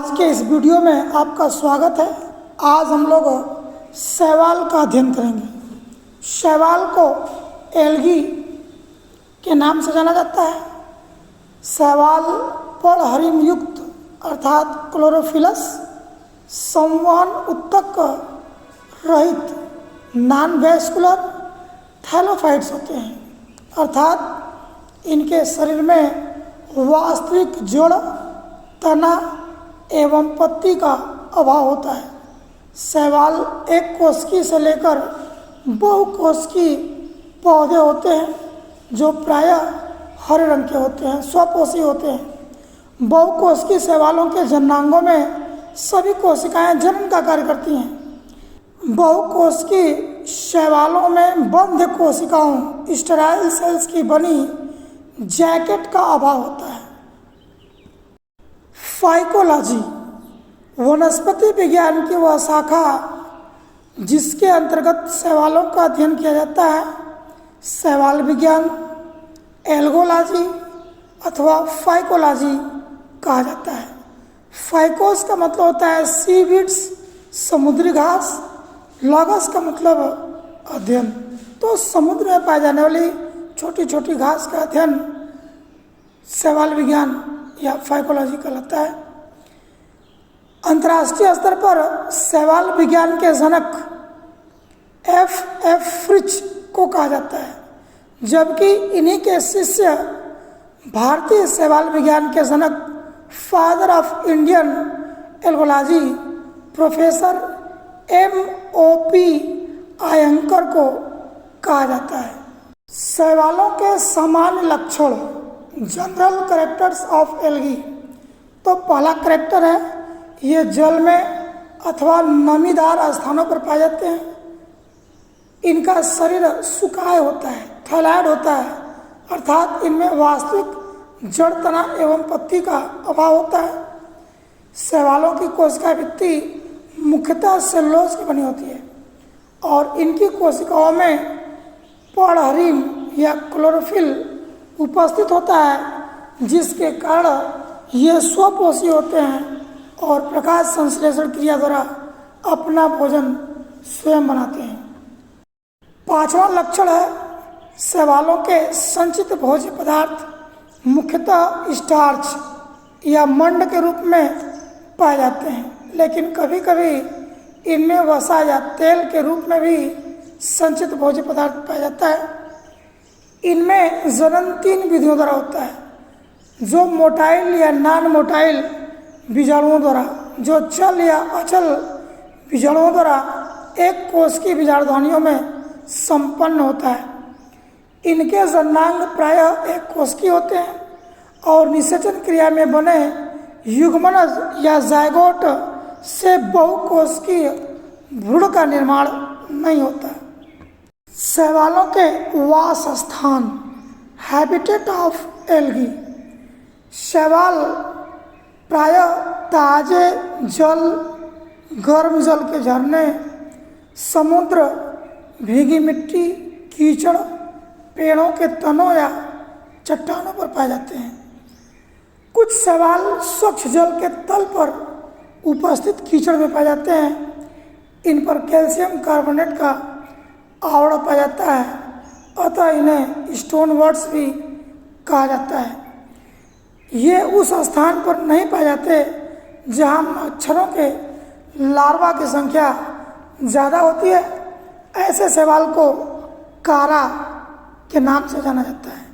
आज के इस वीडियो में आपका स्वागत है। आज हम लोग शैवाल का अध्ययन करेंगे। शैवाल को एल्गी के नाम से जाना जाता है। शैवाल पर्णहरिम युक्त अर्थात क्लोरोफिलस संवहन उत्तक रहित नॉन वैस्कुलर थैलोफाइट्स होते हैं, अर्थात इनके शरीर में वास्तविक जड़, तना एवं पत्ती का अभाव होता है। शैवाल एक कोशिकी से लेकर बहुकोशिकीय पौधे होते हैं जो प्रायः हरे रंग के होते हैं, स्वपोषी होते हैं। बहुकोशिकीय शैवालों के जननांगों में सभी कोशिकाएं जनन का कार्य करती हैं। बहुकोशिकीय शैवालों में बंध कोशिकाओं स्टेराइल सेल्स की बनी जैकेट का अभाव होता है। फाइकोलॉजी वनस्पति विज्ञान की वह शाखा जिसके अंतर्गत शैवालों का अध्ययन किया जाता है। शैवाल विज्ञान एल्गोलॉजी अथवा फाइकोलॉजी कहा जाता है। फाइकोस का मतलब होता है सीवीड्स, समुद्री घास। लॉगस का मतलब अध्ययन, तो समुद्र में पाई जाने वाली छोटी छोटी घास का अध्ययन शैवाल विज्ञान या फाइकोलॉजी कहलाता है। अंतर्राष्ट्रीय स्तर पर शैवाल विज्ञान के जनक एफ फ्रिच को कहा जाता है, जबकि इन्हीं के शिष्य भारतीय शैवाल विज्ञान के जनक father of Indian algology professor MOP Iyengar को कहा जाता है। शैवालों के सामान्य लक्षण जनरल कैरेक्टर्स ऑफ एल्गी। तो पहला कैरेक्टर है, ये जल में अथवा नमीदार स्थानों पर पाए जाते हैं। इनका शरीर सुकाय होता है, थैलाइड होता है, अर्थात इनमें वास्तविक जड़, तना एवं पत्ती का अभाव होता है। शैवालों की कोशिका भित्ति मुख्यतः सेलुलोज की बनी होती है और इनकी कोशिकाओं में पर्णहरिम या क्लोरोफिल उपस्थित होता है, जिसके कारण ये स्वपोषी होते हैं और प्रकाश संश्लेषण क्रिया द्वारा अपना भोजन स्वयं बनाते हैं। पांचवा लक्षण है, शैवालों के संचित भोज्य पदार्थ मुख्यतः स्टार्च या मंड के रूप में पाए जाते हैं, लेकिन कभी कभी इनमें वसा या तेल के रूप में भी संचित भोज्य पदार्थ पाया जाता है। इनमें जनन 3 विधियों द्वारा होता है, जो मोटाइल या नॉन मोटाइल बीजाणुओं द्वारा, जो चल या अचल बीजाणुओं द्वारा एक कोश की बीजाणुधानियों में संपन्न होता है। इनके जननांग प्रायः एक कोश की होते हैं और निषेचन क्रिया में बने युग्मनज या जायगोट से बहुकोशिकीय भ्रूण का निर्माण नहीं होता। शैवालों के वास स्थान हैबिटेट ऑफ एल्गी। शैवाल प्रायः ताजे जल, गर्म जल के झरने, समुद्र, भीगी मिट्टी, कीचड़, पेड़ों के तनों या चट्टानों पर पाए जाते हैं। कुछ शैवाल स्वच्छ जल के तल पर उपस्थित कीचड़ में पाए जाते हैं। इन पर कैल्शियम कार्बोनेट का आवरण पाया जाता है, अतः इन्हें स्टोन वर्ड्स भी कहा जाता है। ये उस स्थान पर नहीं पाए जाते जहाँ मच्छरों के लार्वा की संख्या ज़्यादा होती है। ऐसे शैवाल को कारा के नाम से जाना जाता है।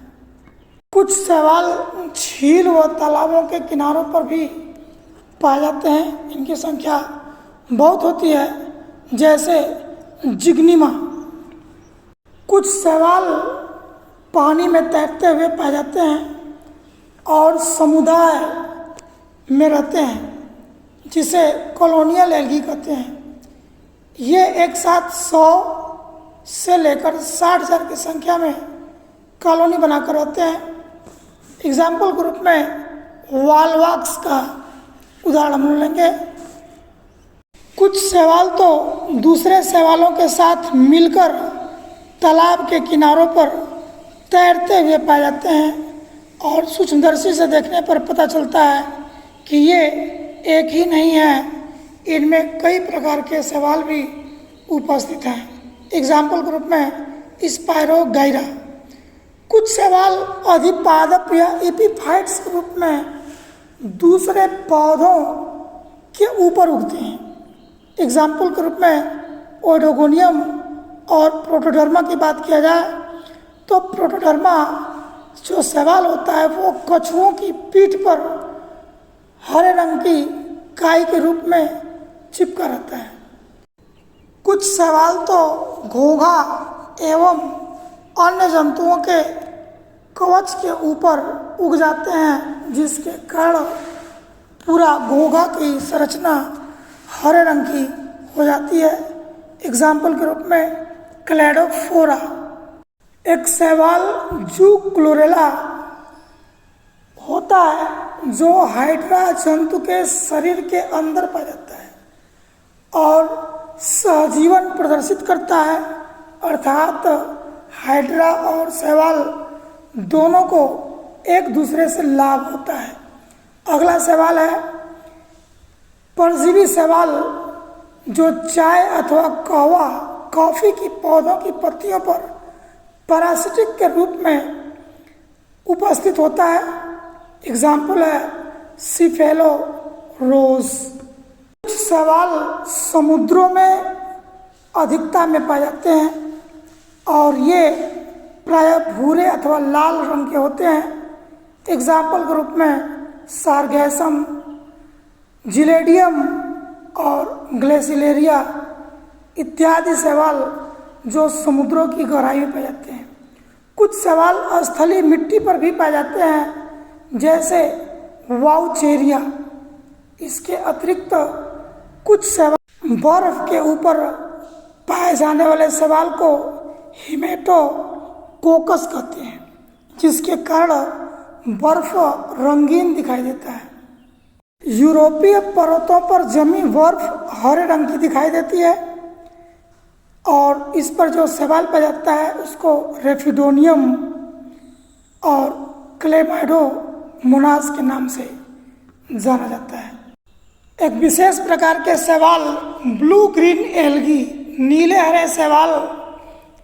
कुछ शैवाल झील व तालाबों के किनारों पर भी पाए जाते हैं। इनकी संख्या बहुत होती है, जैसे जिग्निमा। कुछ शैवाल पानी में तैरते हुए पाए जाते हैं और समुदाय में रहते हैं, जिसे कॉलोनियल एल्गी कहते हैं। ये एक साथ 100 से लेकर 60,000 की संख्या में कॉलोनी बनाकर रहते हैं। एग्जाम्पल के रूप में वालवाक्स का उदाहरण हम लेंगे। कुछ शैवाल तो दूसरे शैवालों के साथ मिलकर तालाब के किनारों पर तैरते हुए पाए जाते हैं और सूक्ष्मदर्शी से देखने पर पता चलता है कि ये एक ही नहीं है, इनमें कई प्रकार के शैवाल भी उपस्थित हैं। एग्जाम्पल के रूप में स्पायरोगाइरा। कुछ शैवाल अधिपादप या एपीफाइट्स के रूप में दूसरे पौधों के ऊपर उगते हैं। एग्जाम्पल के रूप में ओडोगोनियम और प्रोटोडर्मा की बात किया जाए तो प्रोटोडर्मा जो शैवाल होता है वो कछुओं की पीठ पर हरे रंग की काई के रूप में चिपका रहता है। कुछ शैवाल तो घोंघा एवं अन्य जंतुओं के कवच के ऊपर उग जाते हैं, जिसके कारण पूरा घोंघा की संरचना हरे रंग की हो जाती है। एग्जाम्पल के रूप में क्लैडोफोरा। एक शैवाल जूक्लोरेला होता है जो हाइड्रा जंतु के शरीर के अंदर पाया जाता है और सहजीवन प्रदर्शित करता है, अर्थात हाइड्रा और शैवाल दोनों को एक दूसरे से लाभ होता है। अगला सवाल है परजीवी शैवाल, जो चाय अथवा कहवा कॉफी की पौधों की पत्तियों पर पैरासिटिक के रूप में उपस्थित होता है। एग्जाम्पल है सिफेलोरोज। कुछ शैवाल समुद्रों में अधिकता में पाए जाते हैं और ये प्राय भूरे अथवा लाल रंग के होते हैं। एग्जाम्पल के रूप में सारगैसम, जिलेडियम और ग्लेसिलेरिया इत्यादि शैवाल जो समुद्रों की गहराई में पाए जाते हैं। कुछ शैवाल स्थलीय मिट्टी पर भी पाए जाते हैं, जैसे वाउचेरिया। इसके अतिरिक्त कुछ शैवाल बर्फ के ऊपर पाए जाने वाले शैवाल को हिमेटोकोकस कहते हैं, जिसके कारण बर्फ रंगीन दिखाई देता है। यूरोपीय पर्वतों पर जमी बर्फ हरे रंग की दिखाई देती है और इस पर जो शैवाल पाया जाता है उसको रेफिडोनियम और क्लेमाइडोमोनास के नाम से जाना जाता है। एक विशेष प्रकार के शैवाल ब्लू ग्रीन एल्गी, नीले हरे शैवाल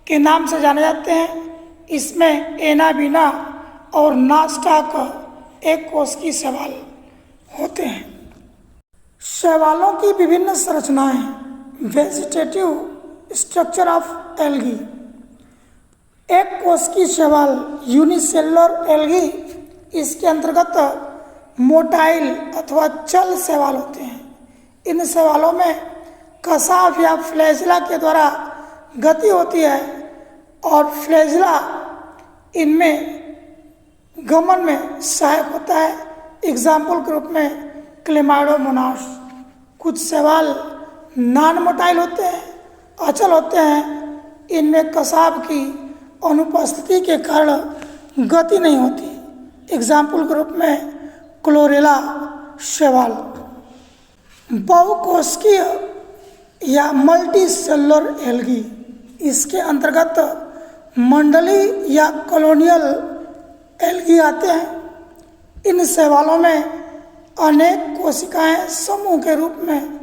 के नाम से जाने जाते हैं। इसमें एनाबीना और नास्टाक एक कोश की शैवाल होते हैं। शैवालों की विभिन्न संरचनाएं। Vegetative structure of algae. एक कोश की शैवाल यूनिसेलुलर एल्गी, इसके अंतर्गत मोटाइल अथवा चल शैवाल होते हैं। इन शैवालों में कसाव या फ्लैजिला के द्वारा गति होती है और फ्लैजिला इनमें गमन में सहायक होता है। एग्जाम्पल के रूप में क्लेमाइडोमोनास। कुछ शैवाल नॉन मोटाइल होते हैं, अचल होते हैं। इनमें कसाव की अनुपस्थिति के कारण गति नहीं होती। एग्जाम्पल के रूप में क्लोरेला शैवाल। बहुकोशिकीय या मल्टी सेलुलर एल्गी, इसके अंतर्गत मंडली या कॉलोनियल एल्गी आते हैं। इन शैवालों में अनेक कोशिकाएं समूह के रूप में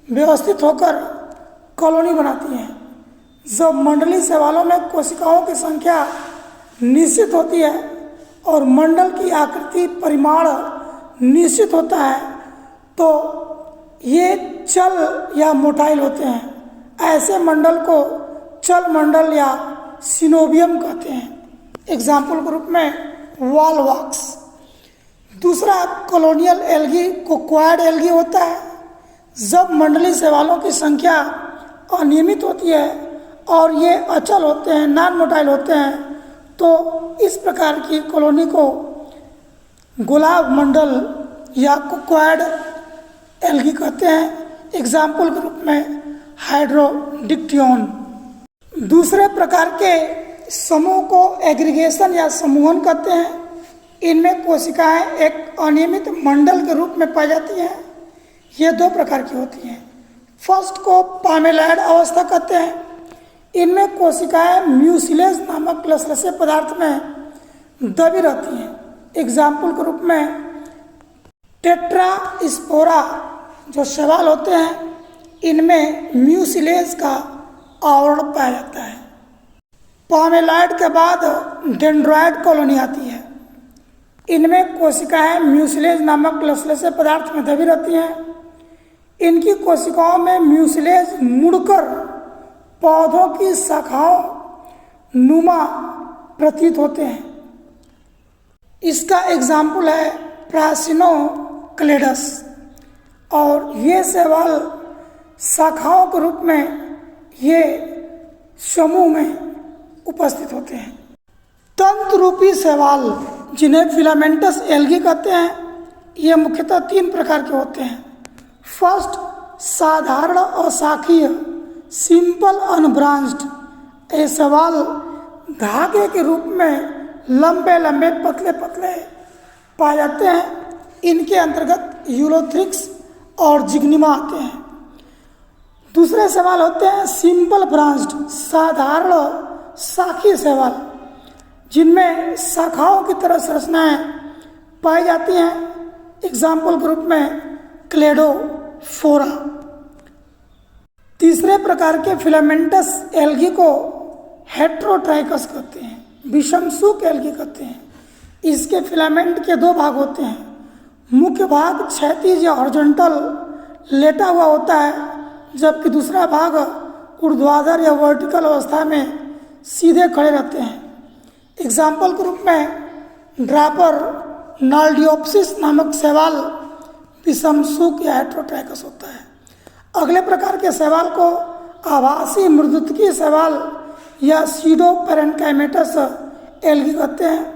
व्यवस्थित होकर कॉलोनी बनाती हैं। जब मंडली शैवालों में कोशिकाओं की संख्या निश्चित होती है और मंडल की आकृति परिमाण निश्चित होता है तो ये चल या मोटाइल होते हैं। ऐसे मंडल को चल मंडल या सिनोबियम कहते हैं। एग्जाम्पल के रूप में वॉलवॉक्स। दूसरा कॉलोनियल एल्गी कोक्वायड एल्गी होता है। जब मंडली शैवालों की संख्या अनियमित होती है और ये अचल होते हैं, नॉन मोटाइल होते हैं, तो इस प्रकार की कॉलोनी को गुलाब मंडल या कोक्वायड एल्गी कहते हैं। एग्जाम्पल के रूप में हाइड्रोडिक्टियन। दूसरे प्रकार के समूह को एग्रीगेशन या समूहन कहते हैं। इनमें कोशिकाएं एक अनियमित मंडल के रूप में पाई जाती हैं। ये दो प्रकार की होती हैं। फर्स्ट को पामेलॉइड अवस्था कहते हैं। इनमें कोशिकाएं म्यूसिलेज नामक लसलसे पदार्थ में दबी रहती हैं। एग्जाम्पल के रूप में टेट्रास्पोरा जो शैवाल होते हैं इनमें म्यूसिलेज का आवरण पाया जाता है। पामेलॉइड के बाद डेंड्रॉइड कॉलोनी आती है। इनमें कोशिकाएं म्यूसिलेज नामक लसलसे पदार्थ में दबी रहती हैं। इनकी कोशिकाओं में म्यूसिलेज मुड़कर पौधों की शाखाओं नुमा प्रतीत होते हैं। इसका एग्जाम्पल है प्रासिनोक्लेडस, और ये शैवाल शाखाओं के रूप में ये समूह में उपस्थित होते हैं। तंतु रूपी शैवाल जिन्हें फिलामेंटस एल्गी कहते हैं, ये मुख्यतः 3 प्रकार के होते हैं। फर्स्ट, साधारण अशाखीय सिंपल अनब्रांच्ड। ये शैवाल धागे के रूप में लंबे लंबे पतले पतले पाए जाते हैं। इनके अंतर्गत यूलोथ्रिक्स और जिग्निमा आते हैं। दूसरे शैवाल होते हैं सिंपल ब्रांच्ड, साधारण शाखीय शैवाल, जिनमें शाखाओं की तरह संरचनाएं पाई जाती हैं। एग्जाम्पल के रूप में क्लेडोफोरा। तीसरे प्रकार के फिलामेंटस एल्गी को हेट्रोट्राइकस कहते हैं, विषमसूक एल्गी कहते हैं। इसके फिलामेंट के 2 भाग होते हैं। मुख्य भाग क्षैतिज या हॉरिजॉन्टल लेटा हुआ होता है, जबकि दूसरा भाग ऊर्ध्वाधर या वर्टिकल अवस्था में सीधे खड़े रहते हैं। एग्जाम्पल के रूप में ड्रापर नाल्डियोप्सिस नामक शैवाल विषमसूक या हेट्रोट्राइकस होता है। अगले प्रकार के शैवाल को आभासी मृदुतकीय शैवाल या सीडोपेरेन्काइमेटस एल्गी कहते हैं।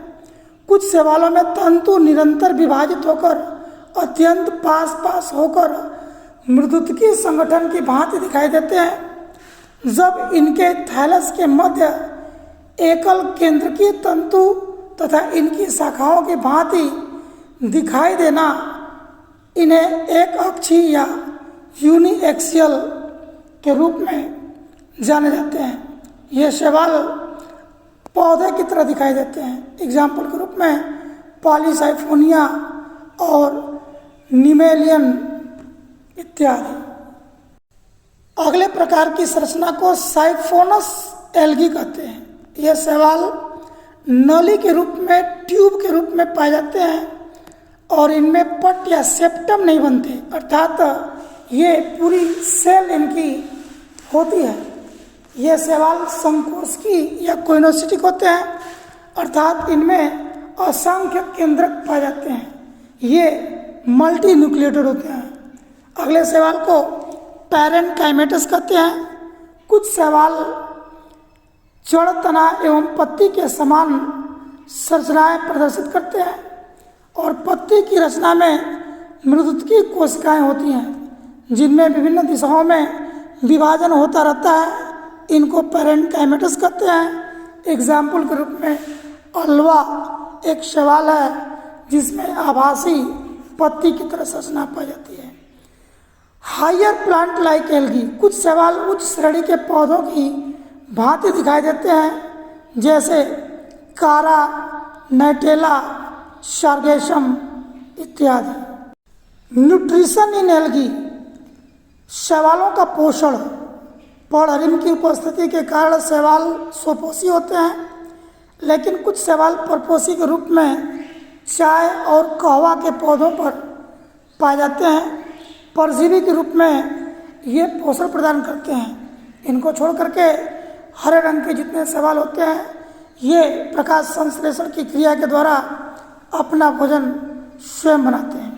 कुछ शैवालों में तंतु निरंतर विभाजित होकर अत्यंत पास पास होकर मृदुतकीय संगठन की भांति दिखाई देते हैं। जब इनके थैलस के मध्य एकल केंद्रकीय तंतु तथा इनकी शाखाओं की भांति दिखाई देना, इन्हें एक अक्षीय या यूनिएक्सियल के रूप में जाने जाते हैं। ये शैवाल पौधे की तरह दिखाई देते हैं। एग्जाम्पल के रूप में पॉलीसाइफोनिया और निमेलियन इत्यादि। अगले प्रकार की संरचना को साइफोनस एल्गी कहते हैं। यह शैवाल नली के रूप में, ट्यूब के रूप में पाए जाते हैं और इनमें पट या सेप्टम नहीं बनते, अर्थात ये पूरी सेल इनकी होती है। ये शैवाल संकोचकी या कोइनोसिटिक होते हैं, अर्थात इनमें असंख्य केंद्रक पाए जाते हैं। ये मल्टी न्यूक्लिएटेड होते हैं। अगले शैवाल को पैरेन्काइमेटस कहते हैं। कुछ शैवाल जड़, तना एवं पत्ती के समान संरचनाएं प्रदर्शित करते हैं और पत्ती की रचना में मृदुतकीय कोशिकाएं होती हैं, जिनमें विभिन्न दिशाओं में विभाजन होता रहता है। इनको पैरेन्काइमेटस कहते हैं। एग्जाम्पल के रूप में अल्वा एक शैवाल है जिसमें आभासी पत्ती की तरह संरचना पाई जाती है। हायर प्लांट लाइक एल्गी, कुछ शैवाल उच्च श्रेणी के पौधों की भांति दिखाई देते हैं, जैसे कारा, नाइटेला, शार्गेशम इत्यादि। न्यूट्रिशन इन एल्गी, शैवालों का पोषण। पॉडरिम की उपस्थिति के कारण शैवाल स्वपोषी होते हैं, लेकिन कुछ शैवाल परपोषी के रूप में चाय और कहवा के पौधों पर पाए जाते हैं। परजीवी के रूप में ये पोषण प्रदान करते हैं। इनको छोड़ करके हरे रंग के जितने शैवाल होते हैं, ये प्रकाश संश्लेषण की क्रिया के द्वारा अपना भोजन स्वयं बनाते हैं।